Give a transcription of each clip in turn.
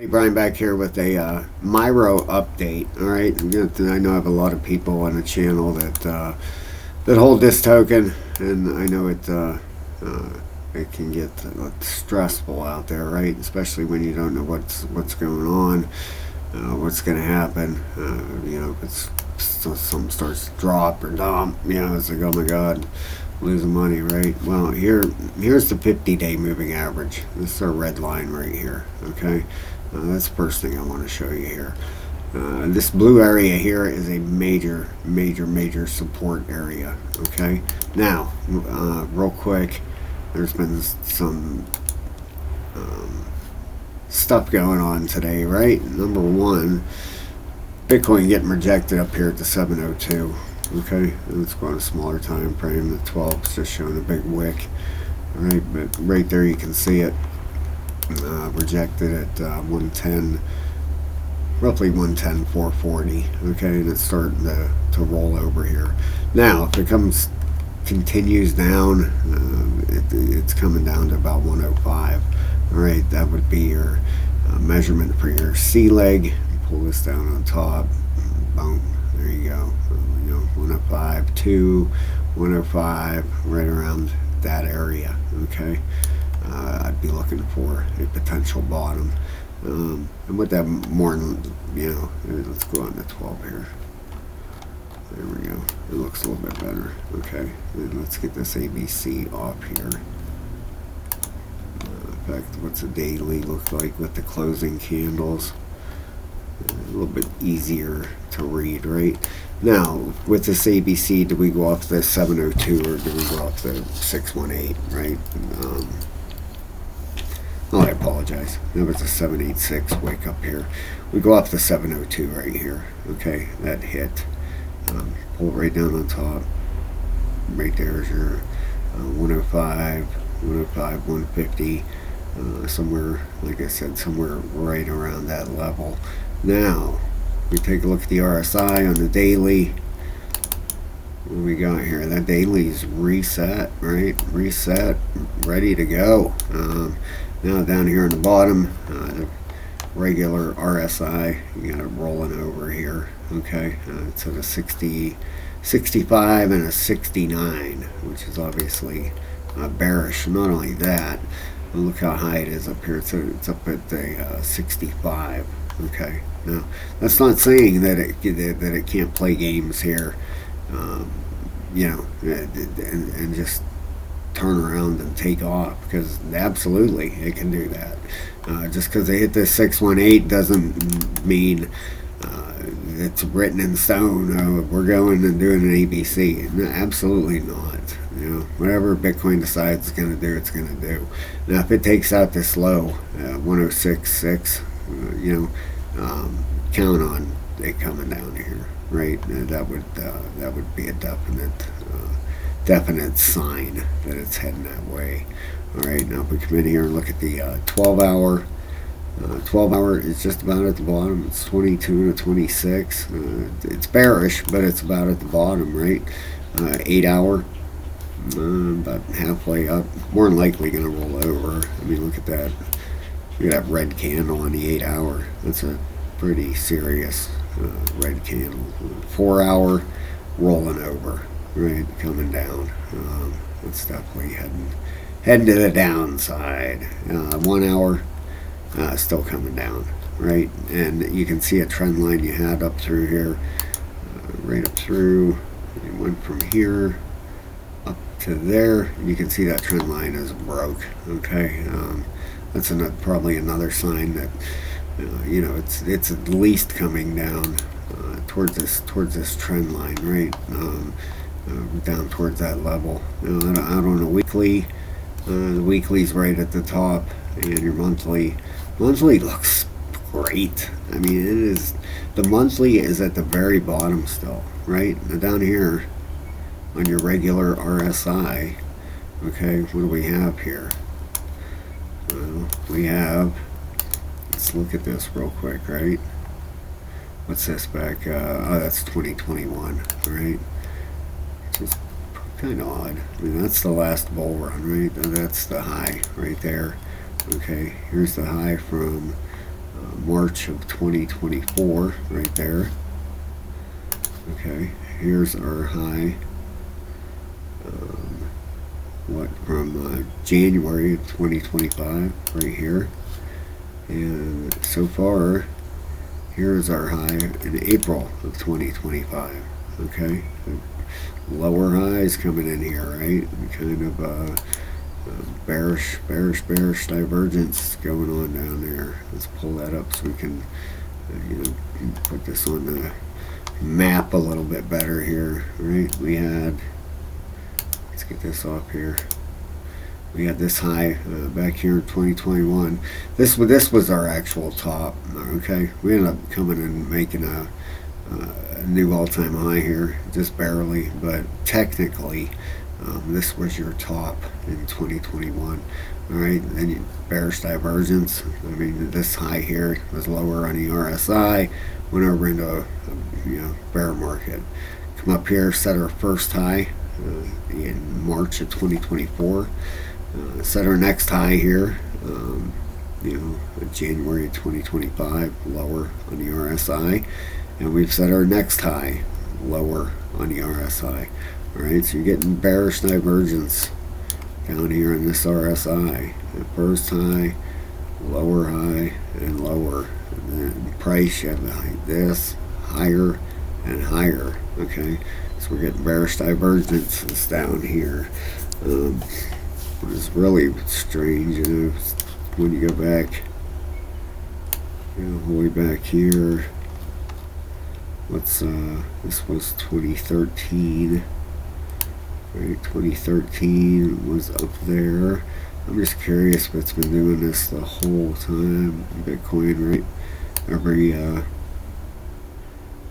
Brian back here with a Myro update. All right, I know I have a lot of people on the channel that hold this token, and I know it can get stressful out there, right? Especially when you don't know what's going on, what's going to happen. If something starts to drop or dump, it's like, oh my God, losing money, right? Well, here's the 50-day moving average. This is our red line right here. Okay. That's the first thing I want to show you here. This blue area here is a major support area. Okay. Now, real quick, there's been some stuff going on today, right? Number one, Bitcoin getting rejected up here at the 702. Okay, let's go on a smaller time frame. The 12 is just showing a big wick. All right, but right there you can see it. Rejected at 110, roughly 110, 440. Okay, and it's starting to roll over here. Now, if it continues down, it's coming down to about 105. All right, that would be your measurement for your C leg. Pull this down on top. Boom. There you go. 105, 105, right around that area. Okay. I'd be looking for a potential bottom. And with that more, let's go on to 12 here. There we go. It looks a little bit better. Okay. And let's get this ABC off here. In fact, what's the daily look like with the closing candles? A little bit easier to read, right? Now, with this ABC, do we go off the 702 or do we go off the 618, right? I apologize. That was a 786 wick up here. We go off the 702 right here. Okay, that hit. Pull it right down on top. Right there is your 105, 150. Somewhere, like I said, somewhere right around that level. Now, we take a look at the RSI on the daily. What do we got here? That daily's reset, right? Reset, ready to go. Now down here on the bottom, the regular RSI, you got it rolling over here. Okay, it's at a 65 and a 69, which is obviously bearish. Not only that, look how high it is up here. It's up at the 65. Okay, now that's not saying that it can't play games here, and just turn around and take off, because absolutely it can do that. Just because they hit this 618 doesn't mean it's written in stone. We're going and doing an ABC. No, absolutely not. Whatever Bitcoin decides it's going to do, it's going to do. Now, if it takes out this low, 106.6, count on it coming down here, right? That would be a definite sign that it's heading that way. All right, now if we come in here and look at the 12-hour, 12-hour is just about at the bottom. It's 22 to 26. It's bearish, but it's about at the bottom, right? 8-hour, about halfway up. More than likely going to roll over. I mean, look at that. Look at that red candle on the 8-hour. That's a pretty serious red candle. 4-hour rolling over, right? Coming down. It's definitely heading to the downside. 1 hour. Still coming down, right? And you can see a trend line you had up through here, right up through. It went from here up to there. You can see that trend line is broke. Okay, that's probably another sign that it's at least coming down towards this trend line, right? Down towards that level. Out on a weekly, the weekly's right at the top, and your monthly looks great. I mean, it is. The monthly is at the very bottom still, right? Now down here on your regular RSI, okay, what do we have here? Well, we have, let's look at this real quick, right? What's this back? Oh, that's 2021, right? Just kind of odd. I mean, that's the last bull run, right? That's the high right there. Okay, here's the high from March of 2024, right there. Okay, here's our high. From January of 2025, right here. And so far, here's our high in April of 2025. Okay, lower highs coming in here, right? Kind of bearish divergence going on down there. Let's pull that up so we can, put this on the map a little bit better here, right? We had, let's get this off here. We had this high back here in 2021. This was our actual top. Okay, we ended up coming and making a new all-time high here, just barely, but technically, this was your top in 2021. All right, then bearish divergence. I mean, this high here was lower on the RSI. Went over into a bear market. Come up here, set our first high in March of 2024. Set our next high here, January 2025, lower on the RSI, and we've set our next high lower on the RSI. All right, so you're getting bearish divergence down here in this RSI. The first high, lower high, and lower. And then price, you have like this, higher and higher. Okay, so we're getting bearish divergences down here. It's really strange, when you go back, all the way back here. This was 2013, right? 2013 was up there. I'm just curious if it's been doing this the whole time. Bitcoin, right?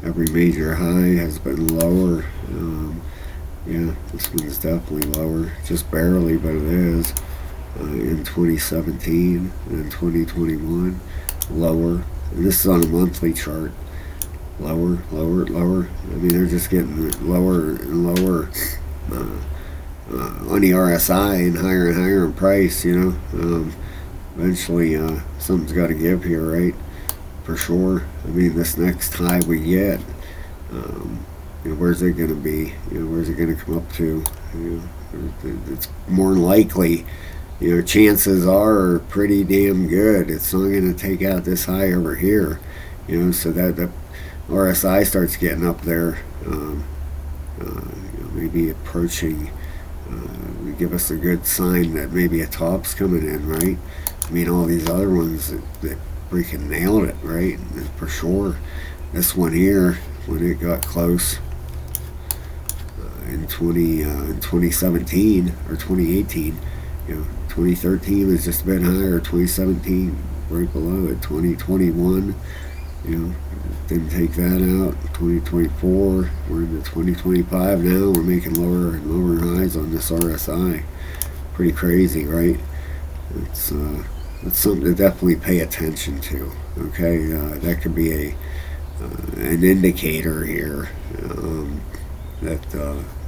Every major high has been lower. Yeah, this one's definitely lower, just barely, but it is. In 2017 and 2021, lower. And this is on a monthly chart. Lower. I mean, they're just getting lower and lower on the RSI and higher in price. Eventually, something's got to give here, right? For sure. I mean, this next high we get. Where's it going to be? Where's it going to come up to? It's more likely, chances are pretty damn good. It's not going to take out this high over here, so that RSI starts getting up there, maybe approaching, give us a good sign that maybe a top's coming in, right? I mean, all these other ones that freaking nailed it, right? And for sure. This one here, when it got close, in 2017 or 2018, 2013 was just a bit higher, 2017 right below it, 2021, didn't take that out, 2024, we're into 2025 now, we're making lower and lower highs on this RSI. Pretty crazy, right? It's something to definitely pay attention to, okay? That could be an indicator here that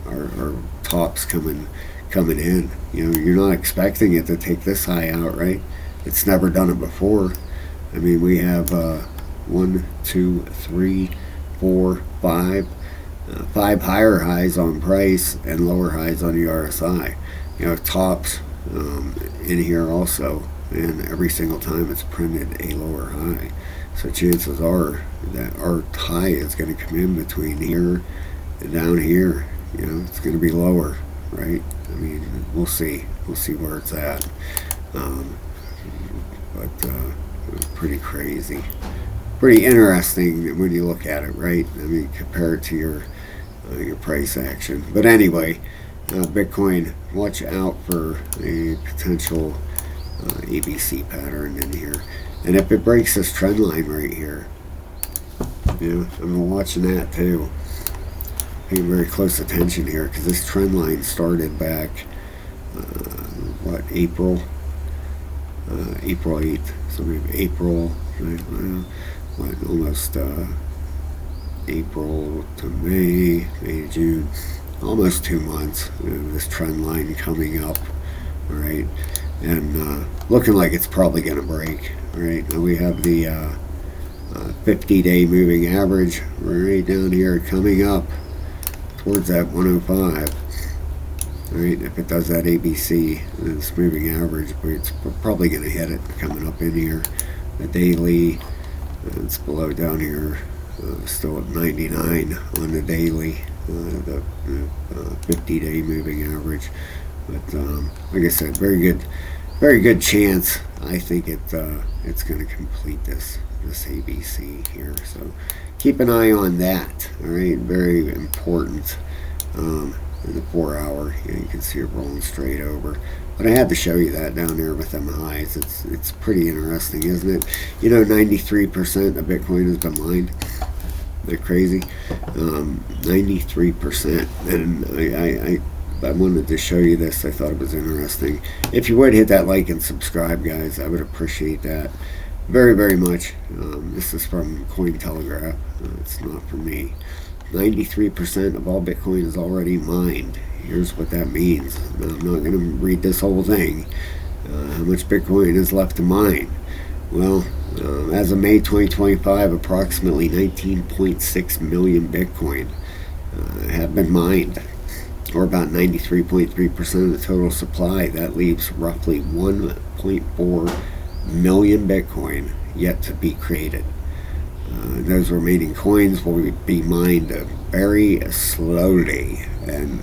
our top's coming in. You're not expecting it to take this high out, right? It's never done it before. I mean, we have 1, 2, 3, 4, 5 higher highs on price and lower highs on the RSI. Tops in here also, and every single time it's printed a lower high. So chances are that our high is going to come in between here and down here. It's going to be lower, right? I mean, we'll see where it's at. But pretty crazy, pretty interesting when you look at it, right? I mean, compare it to your price action. But anyway, Bitcoin, watch out for a potential ABC pattern in here. And if it breaks this trend line right here, I'm watching that too. Paying very close attention here, because this trend line started back, April 8th. So maybe April, almost April to May to June, almost 2 months. This trend line coming up, right? And looking like it's probably going to break. All right, now we have the 50-day moving average right down here coming up towards that 105. All right, if it does that ABC, this moving average, it's probably going to hit it coming up in here. The daily, it's below down here, still at 99 on the daily, the 50-day moving average. But like I said, very good chance. I think it's going to complete this ABC here. So keep an eye on that. All right, very important. In the 4 hour, you can see it rolling straight over. But I had to show you that down there with them highs. It's pretty interesting, isn't it? 93% of Bitcoin has been mined. They're crazy. 93%. And I wanted to show you this. I thought it was interesting. If you would hit that like and subscribe, guys, I would appreciate that very, very much. This is from Cointelegraph. It's not from me. 93% of all Bitcoin is already mined. Here's what that means. Now, I'm not going to read this whole thing. How much Bitcoin is left to mine? Well, as of May 2025, approximately 19.6 million Bitcoin have been mined, or about 93.3% of the total supply. That leaves roughly 1.4 million Bitcoin yet to be created. Those remaining coins will be mined very slowly, and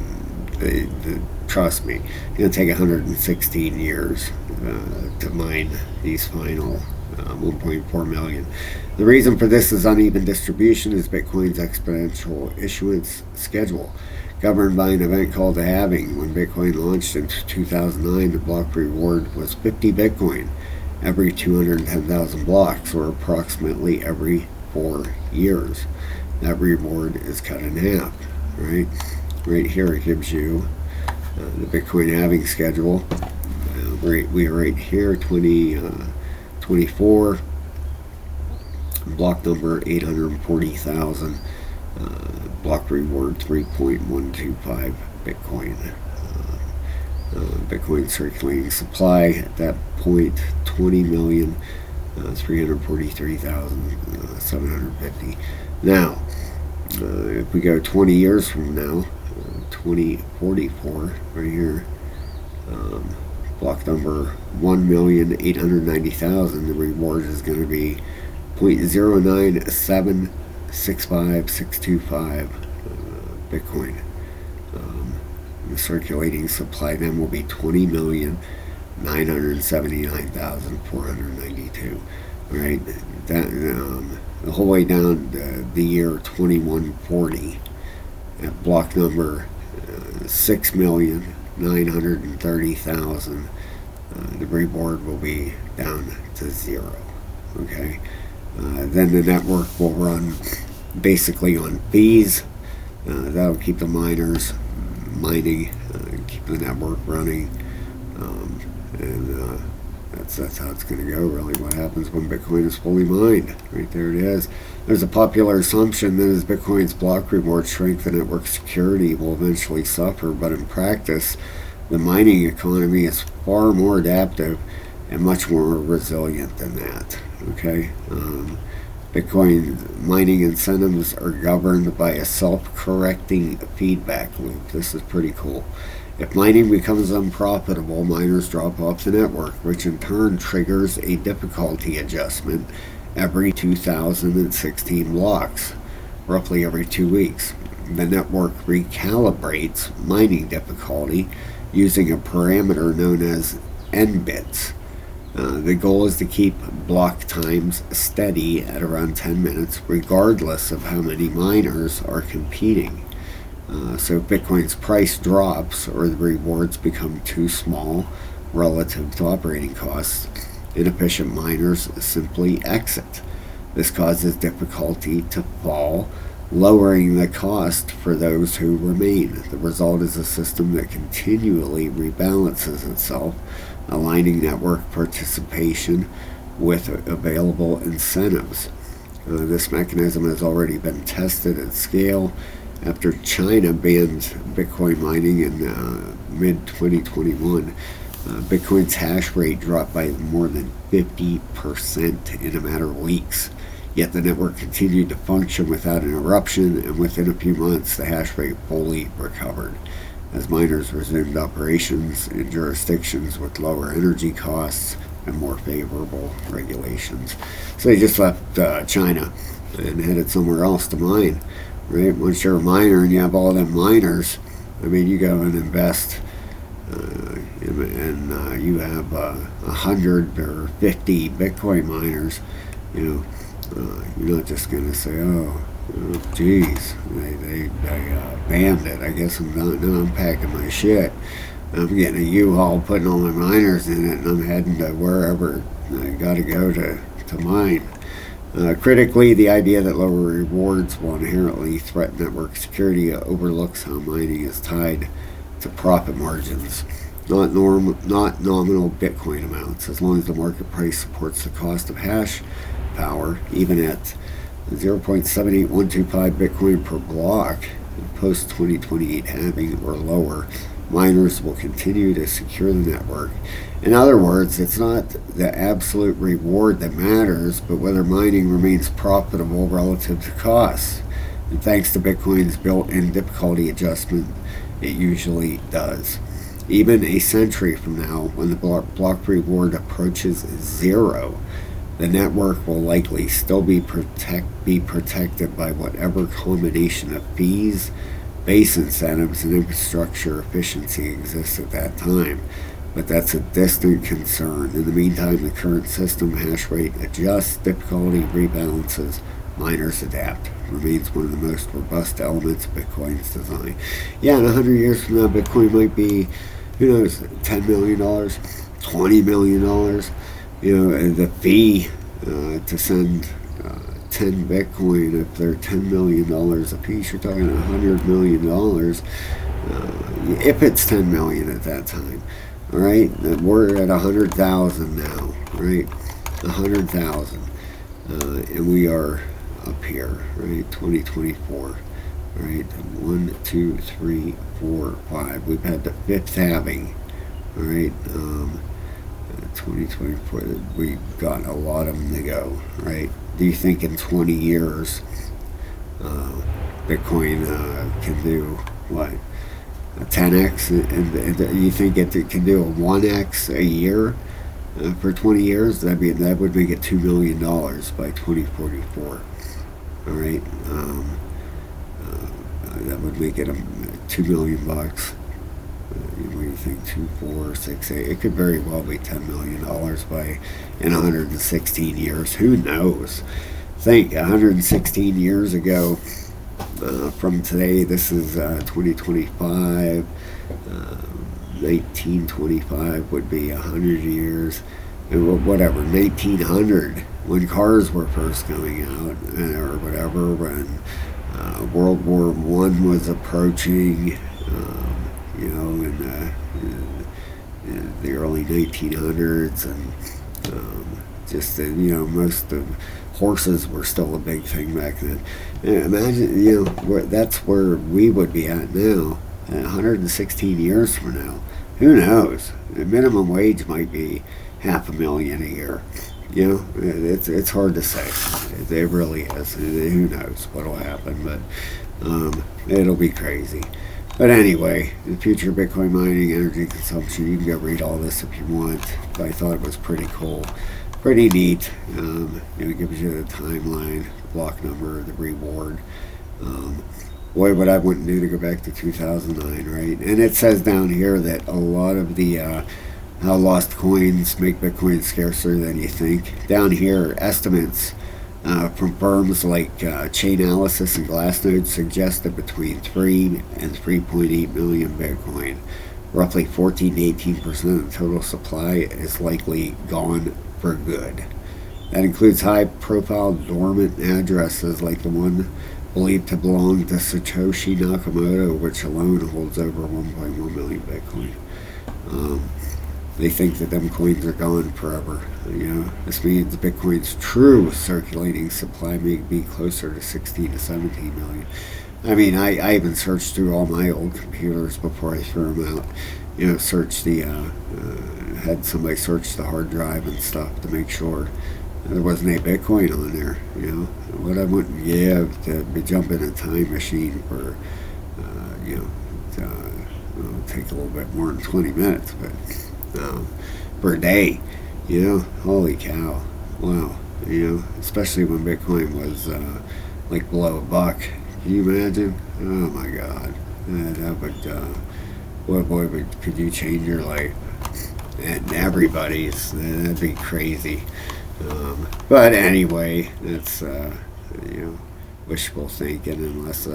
trust me, it's going to take 116 years to mine these final 1.4 million. The reason for this is uneven distribution is Bitcoin's exponential issuance schedule, governed by an event called the halving. When Bitcoin launched in 2009, the block reward was 50 Bitcoin every 210,000 blocks, or approximately every 4 years. That reward is cut in half. Right here it gives you the Bitcoin halving schedule. We are right here, 2024, block number 840,000, block reward 3.125 Bitcoin. Bitcoin circulating supply at that point 20,343,750. Now, if we go 20 years from now, 2044, right here, block number 1,890,000, the reward is going to be 0.09765,625 Bitcoin. The circulating supply then will be 20,979,492. Right, that the whole way down the year 2140 at block number 6,930,000. The reward will be down to zero. Okay, then the network will run basically on fees. That'll keep the miners mining, keep the network running, and that's how it's going to go. Really, what happens when Bitcoin is fully mined? Right there it is. There's a popular assumption that as Bitcoin's block reward shrink, the network security will eventually suffer, but in practice, the mining economy is far more adaptive and much more resilient than that. Okay. Bitcoin mining incentives are governed by a self-correcting feedback loop. This is pretty cool. If mining becomes unprofitable, miners drop off the network, which in turn triggers a difficulty adjustment every 2016 blocks, roughly every 2 weeks. The network recalibrates mining difficulty using a parameter known as N bits. The goal is to keep block times steady at around 10 minutes, regardless of how many miners are competing. So if Bitcoin's price drops or the rewards become too small relative to operating costs, inefficient miners simply exit. This causes difficulty to fall, lowering the cost for those who remain. The result is a system that continually rebalances itself, aligning network participation with available incentives. This mechanism has already been tested at scale after China banned Bitcoin mining in mid-2021. Bitcoin's hash rate dropped by more than 50% in a matter of weeks. Yet the network continued to function without interruption, and within a few months, the hash rate fully recovered as miners resumed operations in jurisdictions with lower energy costs and more favorable regulations. So they just left China and headed somewhere else to mine, right? Once you're a miner and you have all them miners, I mean, you go and invest and you have 100 or 50 Bitcoin miners, you know, you're not just going to say, geez, they banned it. I guess I'm not. Now I'm packing my shit. I'm getting a U-Haul, putting all my miners in it, and I'm heading to wherever I got to go to mine. Critically, the idea that lower rewards will inherently threaten network security overlooks how mining is tied to profit margins, not nominal Bitcoin amounts. As long as the market price supports the cost of hash power, even at 0.78125 Bitcoin per block, post 2028 halving or lower, miners will continue to secure the network. In other words, it's not the absolute reward that matters, but whether mining remains profitable relative to costs. And thanks to Bitcoin's built-in difficulty adjustment, it usually does. Even a century from now, when the block reward approaches zero, the network will likely still be protected by whatever combination of fees, base incentives, and infrastructure efficiency exists at that time. But that's a distant concern. In the meantime, the current system hash rate adjusts, difficulty rebalances, miners adapt. Remains one of the most robust elements of Bitcoin's design. Yeah, in 100 years from now, Bitcoin might be, who knows, $10 million, $20 million. You know, and the fee to send 10 Bitcoin, if they're $10 million a piece, you're talking $100 million. If it's 10 million at that time, all right, we're at 100,000 now, right? 100,000, and we are up here, right? 2024, right? 1, 2, 3, 4, 5. We've had the fifth halving, all right? 2024, we've got a lot of them to go, right? Do you think in 20 years Bitcoin can do what, a 10x? And you think it can do a 1x a year for 20 years? That would make it $2 million by 2044. All right, that would make it $2 million bucks. What do you think? 2, 4, 6, 8. It could very well be $10 million in 116 years. Who knows? Think 116 years ago from today. This is 2025. 1925 would be 100 years. And whatever, 1900, when cars were first coming out, or whatever, when World War I was approaching. You know, in the early 1900s, and most of horses were still a big thing back then. And imagine, that's where we would be at now, 116 years from now. Who knows? The minimum wage might be $500,000 a year. It's hard to say. It really is. Who knows what'll happen? But it'll be crazy. But anyway, the future of Bitcoin mining, energy consumption, you can go read all this if you want. But I thought it was pretty cool, pretty neat. It gives you the timeline, the block number, the reward. Boy, what I wouldn't do to go back to 2009, right? And it says down here that a lot of the how lost coins make Bitcoin scarcer than you think. Down here, estimates from firms like Chainalysis and Glassnode suggest that between 3 and 3.8 million Bitcoin, roughly 14 to 18% of the total supply, is likely gone for good. That includes high-profile dormant addresses like the one believed to belong to Satoshi Nakamoto, which alone holds over 1.1 million Bitcoin. They think that them coins are gone forever. This means Bitcoin's true circulating supply may be closer to 16 to 17 million. I mean, I even searched through all my old computers before I threw them out. search the had somebody search the hard drive and stuff to make sure there wasn't any Bitcoin on there. What I wouldn't give to be jumping a time machine for it'll take a little bit more than 20 minutes, but per day, holy cow, wow, especially when Bitcoin was like below $1. Can you imagine? Oh my God, that would, boy, could you change your life and everybody's? That'd be crazy. But anyway, that's wishful thinking, unless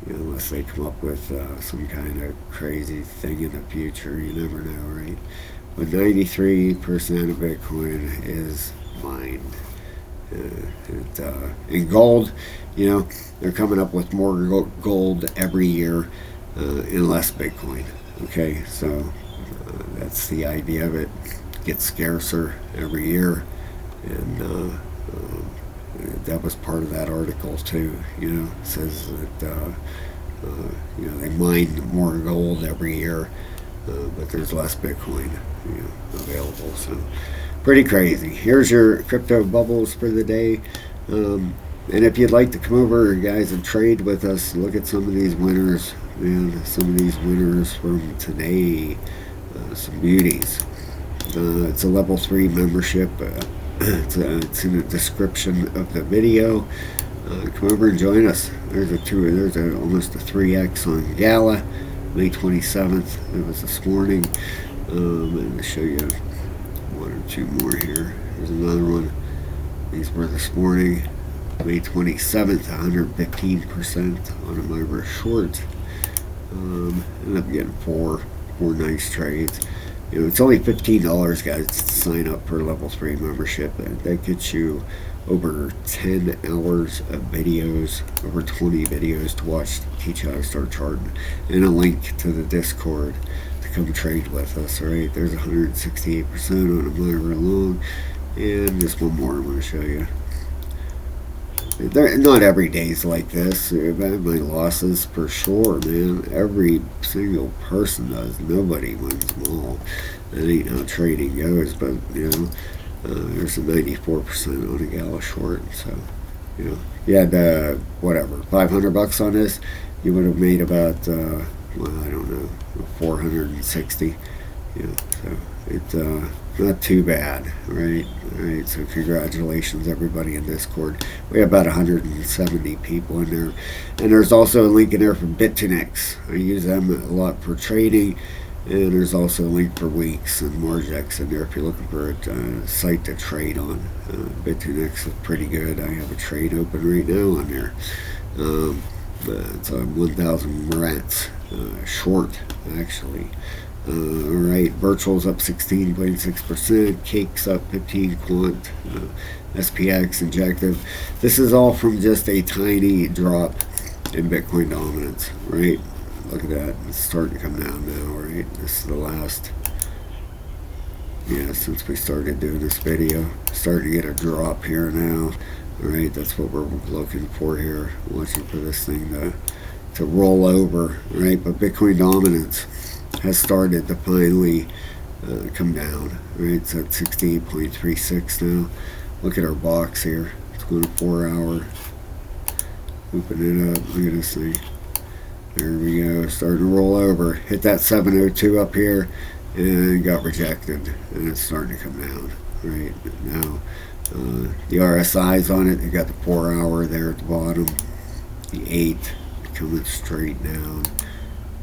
unless they come up with some kind of crazy thing in the future. You never know, right? But 93% of Bitcoin is mined. In gold, they're coming up with more gold every year and less Bitcoin. Okay, so that's the idea of it. It gets scarcer every year, and that was part of that article too. It says that they mine more gold every year, but there's less Bitcoin available. So pretty crazy. Here's your crypto bubbles for the day. And if you'd like to come over, guys, and trade with us, look at some of these winners, man. Some of these winners from today, some beauties. It's a level 3 membership. It's in the description of the video. Come over and join us. There's almost a 3x on Gala, May 27th. It was this morning. I'm going to show you one or two more here. Here's another one. These were this morning, May 27th, 115% on a Myro short. Ended up getting four nice trades. It's only $15, guys, to sign up for a level 3 membership. That gets you over 10 hours of videos, over 20 videos to watch to teach you how to start charting, and a link to the Discord to come trade with us. All right, there's 168% on a Myro alone, and just one more I'm going to show you. Not every day's like this. I've had my losses for sure, man. Every single person does. Nobody wins them all. That ain't how trading goes. But there's a 94% on a Gala short. So you had whatever, $500 on this, you would have made about I don't know, 460. So it's not too bad, right? Right. So congratulations, everybody in Discord. We have about 170 people in there, and there's also a link in there for Bit2Nex. I use them a lot for trading, and there's also a link for Weeks and Margex in there if you're looking for a site to trade on. Bit2Nex is pretty good. I have a trade open right now on there. It's a 1,000 rats short, actually. Alright, Virtual's up 16.6%, Cake's up 15 quant, SPX, Injective. This is all from just a tiny drop in Bitcoin dominance, right? Look at that, it's starting to come down now, right? This is the last, since we started doing this video. Starting to get a drop here now, alright? That's what we're looking for here, watching for this thing to roll over, right? But Bitcoin dominance has started to finally come down, right? It's at 68.36 now. Look at our box here. It's going to 4 hour. Open it up. Look at this thing. There we go. Starting to roll over. Hit that 702 up here and got rejected. And it's starting to come down, right? Now, the RSI's on it. You got the 4 hour there at the bottom. The 8 coming straight down.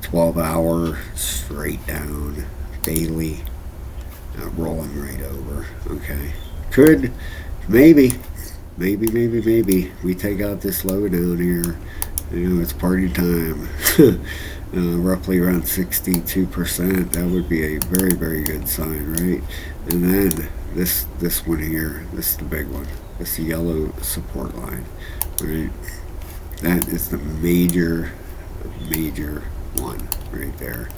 12 hour straight down, daily, rolling right over. Okay, could maybe we take out this low down here. It's party time. Roughly around 62%. That would be a very, very good sign, right? And then this one here, this is the big one. This yellow support line, right? That is the major one right there.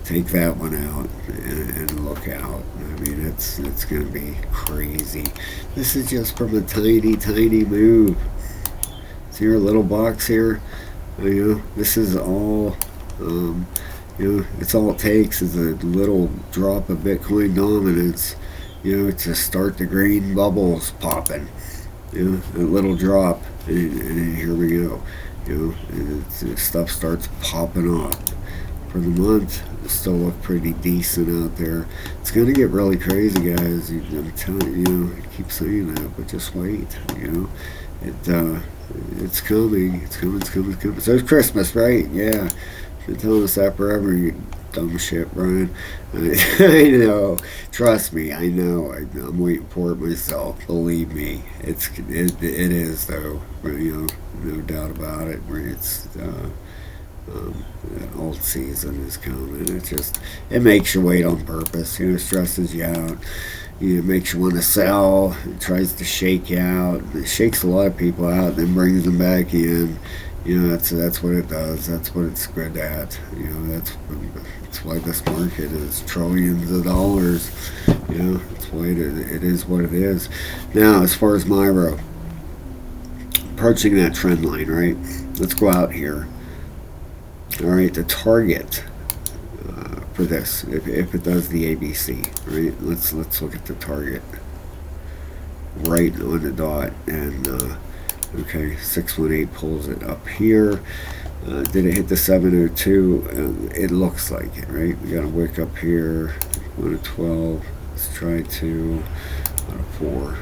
Take that one out and look out. I mean, it's going to be crazy. This is just from a tiny move. See your little box here? This is all You know, it's all it takes is a little drop of Bitcoin dominance, you know, to start the green bubbles popping. You know, a little drop, and here we go. You know, and stuff starts popping off. For the month, it still look pretty decent out there. It's going to get really crazy, guys. I'm telling you, I keep saying that, but just wait. You know, it's coming. It's coming. It's coming. It's coming. So it's Christmas, right? Yeah. Been telling us that forever. You dumb shit, Brian. I know. Trust me. I know. I'm waiting for it myself. Believe me. It is though. You know, no doubt about it. Where it's. The old season is coming. It makes you wait on purpose. You know, stresses you out. You know, makes you want to sell. It tries to shake you out. It shakes a lot of people out, then brings them back in. You know, that's what it does. That's what it's good at. You know, that's why this market is trillions of dollars. You know, that's why it is what it is. Now, as far as Myro, approaching that trend line, right? Let's go out here. All right, the target for this, if it does the ABC, right? Let's look at the target right on the dot, and okay, 618 pulls it up here. Did it hit the 702? It looks like it, right? We got a wick up here, 1 to 12. Let's try 2 out of 4.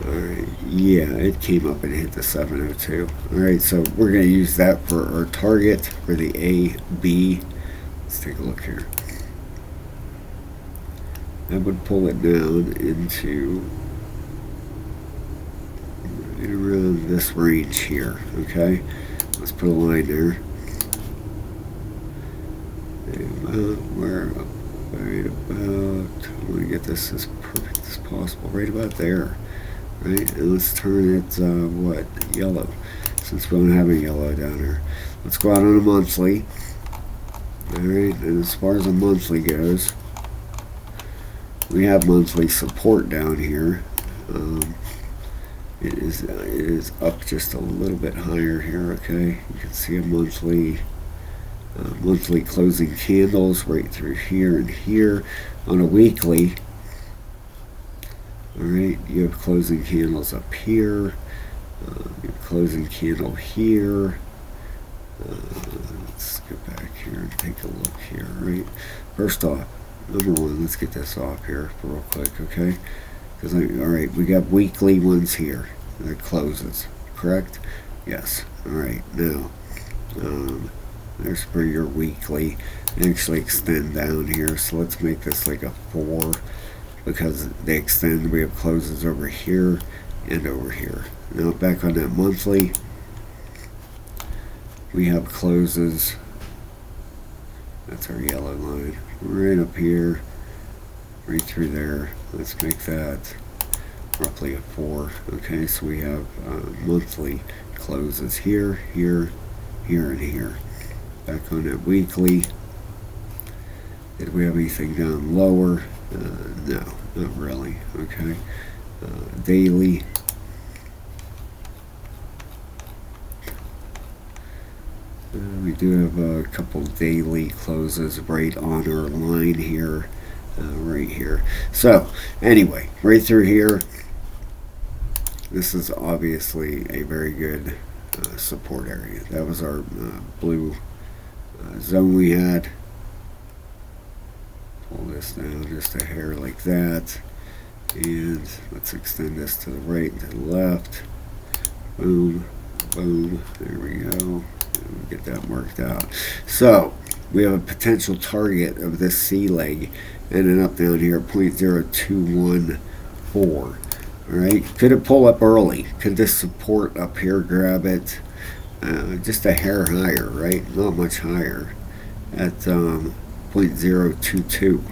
Alright, yeah, it came up and hit the 702. Alright, so we're going to use that for our target for the AB. Let's take a look here. That would pull it down into right around this range here. Okay, let's put a line there. Right about, I want to get this as perfect as possible. Right about there. Right, and let's turn it what, yellow, since we don't have a yellow down here. Let's go out on a monthly. All right, and as far as a monthly goes, we have monthly support down here. It is up just a little bit higher here. Okay, you can see a monthly closing candles right through here and here. On a weekly, alright, you have closing candles up here, you have closing candle here. Let's go back here and take a look here, right? First off, number one, let's get this off here real quick, okay? Because, alright, we got weekly ones here that closes, correct? Yes. Alright, now, there's for your weekly. Actually extend down here, so let's make this like a 4. Because they extend, we have closes over here and over here. Now back on that monthly, we have closes. That's our yellow line right up here, right through there. Let's make that roughly a 4. Okay, so we have monthly closes here, here, here, and here. Back on that weekly, did we have anything down lower? No, not really. Okay, daily. We do have a couple daily closes right on our line here, right here. So anyway, right through here, this is obviously a very good support area. That was our blue zone we had. Pull this down just a hair like that, and let's extend this to the right and to the left. Boom, boom, there we go. And get that marked out. So we have a potential target of this C leg ending up down here at 0.0214. Alright, could it pull up early? Could this support up here grab it just a hair higher, right? Not much higher at 0.022.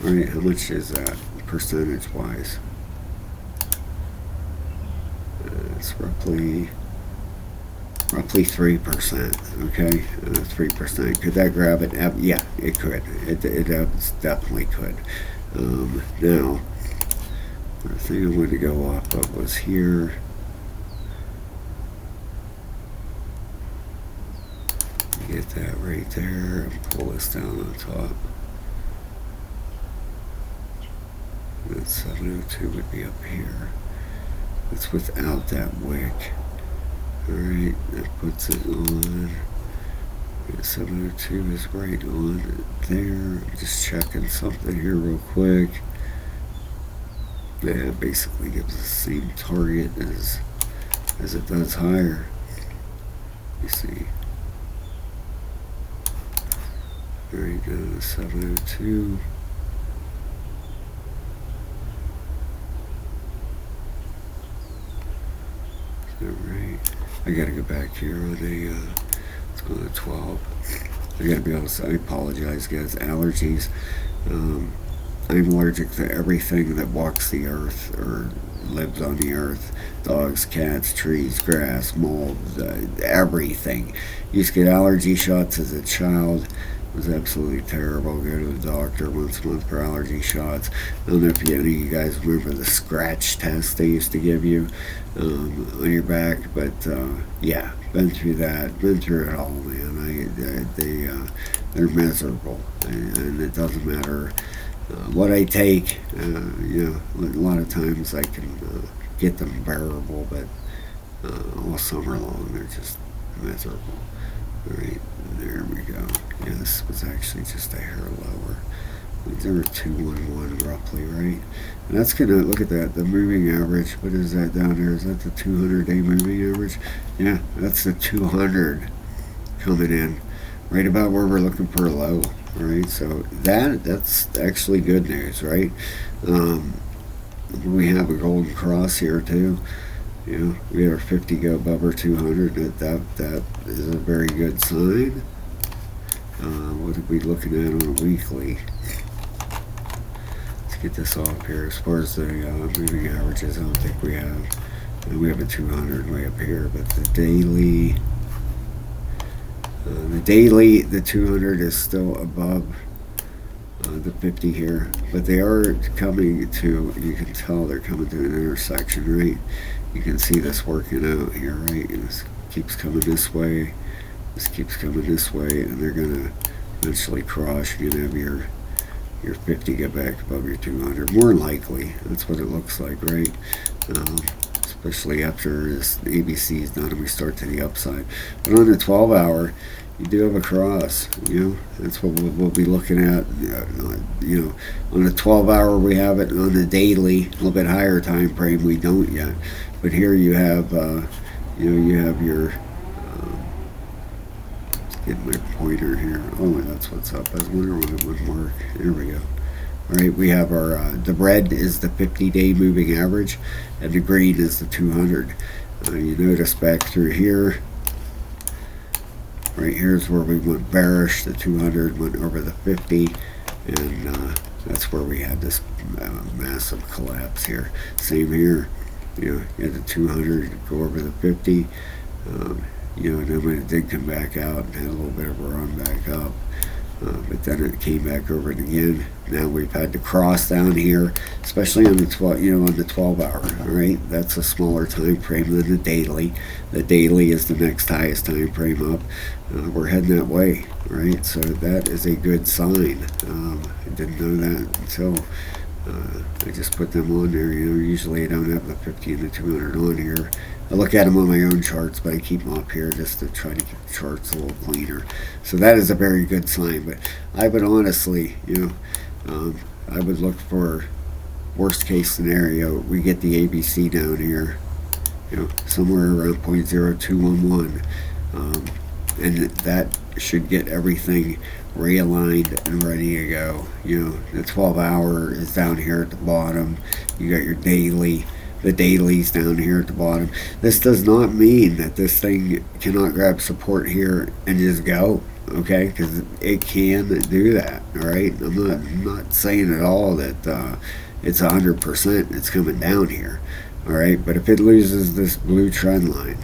Alright, how much is that percentage wise? It's roughly 3%. Okay, 3%. Could that grab it? Yeah, it could. It definitely could. Now, the thing I wanted to go off of was here. Get that right there and pull this down on top. That 702 would be up here. That's without that wick. Alright, that puts it on. 702 is right on there. Just checking something here real quick. Yeah, it basically gives the same target as it does higher. You see. Alright, down to 702. Alright. I gotta go back here on a let's go to 12. I gotta be honest, I apologize guys. Allergies. I'm allergic to everything that walks the earth or lives on the earth. Dogs, cats, trees, grass, mold, everything. Used to get allergy shots as a child. It was absolutely terrible. Go to the doctor once a month for allergy shots. I don't know if any of you guys remember the scratch test they used to give you on your back, but yeah, been through that, been through it all, man. They're miserable, and it doesn't matter what I take. You know, a lot of times I can get them bearable, but all summer long they're just miserable. All right, there we go. Yeah, this was actually just a hair lower. They were 211 roughly, right? And that's gonna look at that. The moving average. What is that down there? Is that the 200-day moving average? Yeah, that's the 200 coming in, right about where we're looking for a low. Right, so that's actually good news, right? We have a golden cross here too. You know, we had our 50 go above our 200. That is a very good sign. What are we looking at on a weekly? Let's get this off here. As far as the moving averages, I don't think we have. We have a 200 way up here, but the daily. The 200 is still above the 50 here, but they are coming to, you can tell they're coming to an intersection, right? You can see this working out here, right? And this keeps coming this way, this keeps coming this way, and they're going to eventually cross. You're going to have your 50 get back above your 200, more likely. That's what it looks like, right? Especially after this ABC is done and we start to the upside. But on the 12-hour, you do have a cross. You know, that's what we'll be looking at. You know, on the 12-hour we have it. On the daily, a little bit higher time frame, we don't yet. But here you have, you know, you have your. Let's get my pointer here. Oh, that's what's up. I was wondering when it would work. There we go. All right, we have our, the red is the 50-day moving average, and the green is the 200. You notice back through here, right here's where we went bearish, the 200 went over the 50, and that's where we had this massive collapse here. Same here, you know, you had the 200 go over the 50, you know, and then when it did come back out and had a little bit of a run back up, but then it came back over it again. Now we've had to cross down here, especially on the 12, you know, on the 12-hour. All right, that's a smaller time frame than the daily. The daily is the next highest time frame up. We're heading that way, right? So that is a good sign. I didn't know that until I just put them on there. You know, usually I don't have the 50 and the 200 on here. I look at them on my own charts, but I keep them up here just to try to keep the charts a little cleaner. So that is a very good sign. But I would honestly, you know, I would look for worst case scenario. We get the ABC down here, you know, somewhere around 0.0211, and that should get everything realigned and ready to go. You know, the 12-hour is down here at the bottom. You got your daily. The daily's down here at the bottom. This does not mean that this thing cannot grab support here and just go, okay? Because it can do that, all right? I'm not saying at all that it's 100% it's coming down here, all right? But if it loses this blue trend line,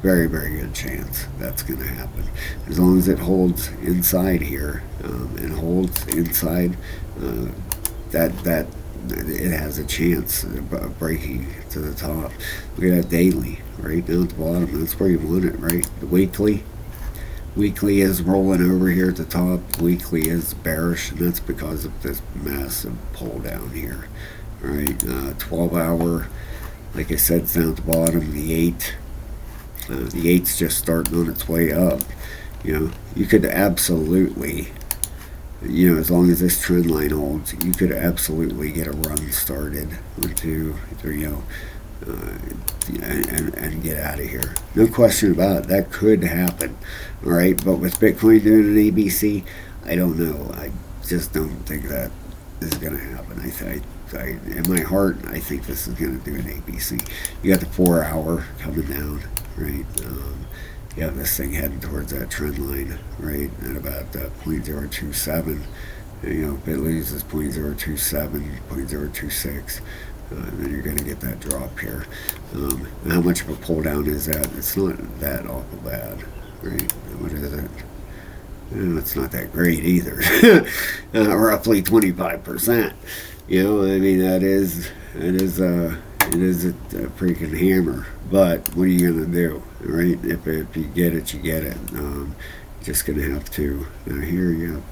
very, very good chance that's going to happen. As long as it holds inside here and holds inside that it has a chance of breaking to the top. Look at that daily, right down at the bottom. That's where you want it, right? The weekly Weekly is rolling over here at the top. Weekly is bearish, and that's because of this massive pull down here. All right, 12-hour, like I said, it's down at the bottom. The 8's just starting on its way up. You could absolutely, as long as this trend line holds, you could absolutely get a run started into, and get out of here. No question about it. That could happen. All right, but with Bitcoin doing an ABC, I don't know. I just don't think that is going to happen. In my heart, I think this is going to do an ABC. You got the 4-hour coming down, right? You have this thing heading towards that trend line, right, at about 0.027. If it loses 0.027, 0.026, then you're going to get that drop here. How much of a pull down is that? It's not that awful bad, right? What is it? It's not that great either. Roughly 25%. I mean, it is a freaking hammer. But what are you gonna do, right? If you get it, you get it. You're just gonna have to. Now here you have,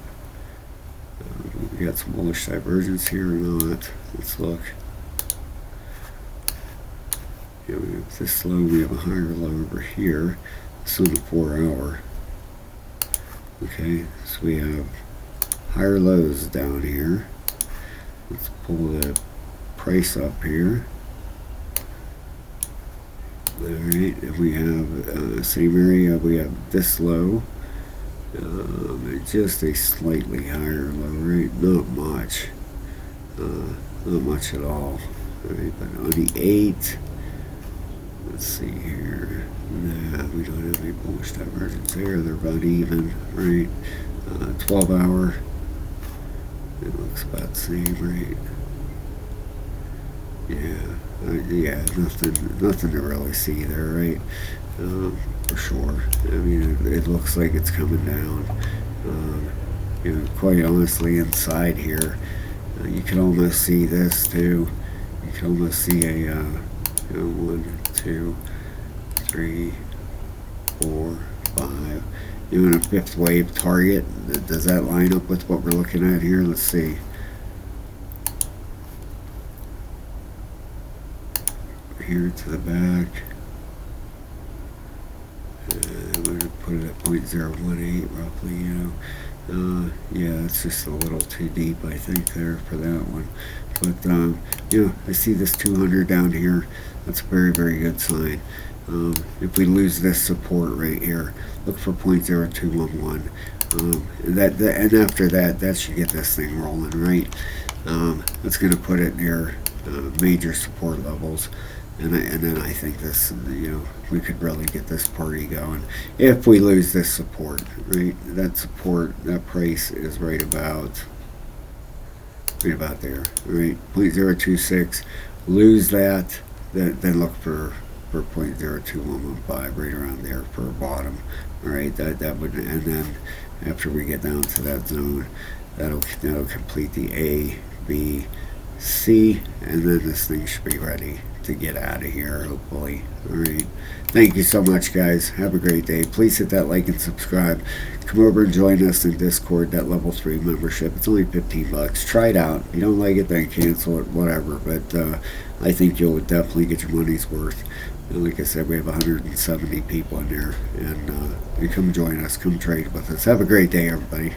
we got some bullish divergence here or not. Let's look. We have this low. We have a higher low over here. This on the 4-hour. Okay, so we have higher lows down here. Let's pull the price up here. Alright, and we have same area, we have this low. Just a slightly higher low, right? Not much. Not much at all. Alright, but on the 8, let's see here. Nah, we don't have any bullish divergence there. They're about even, right? 12-hour. It looks about the same, right? Yeah, nothing to really see there, right? For sure. I mean, it looks like it's coming down. Quite honestly, inside here, you can almost see this too. You can almost see a 1, 2, 3, 4, 5. Doing a 5th wave target. Does that line up with what we're looking at here? Let's see. Here to the back. I'm going to put it at 0.018 roughly, yeah, it's just a little too deep, I think, there for that one. But, I see this 200 down here. That's a very, very good sign. If we lose this support right here, look for 0.0211. And after that should get this thing rolling, right? That's going to put it near major support levels. And then I think this, we could really get this party going. If we lose this support, right? That support, that price is right about there, right? 0.026. Lose that, then look for 0.02115, right around there for a bottom. All right, that would, and then after we get down to that zone, that'll complete the A, B, C, and then this thing should be ready to get out of here, hopefully. All right, thank you so much, guys. Have a great day. Please hit that like and subscribe. Come over and join us in Discord, that level 3 membership. It's only $15. Try it out. If you don't like it, then cancel it, whatever. But I think you'll definitely get your money's worth. And like I said, we have 170 people in there, and you come join us, come trade with us. Have a great day, everybody.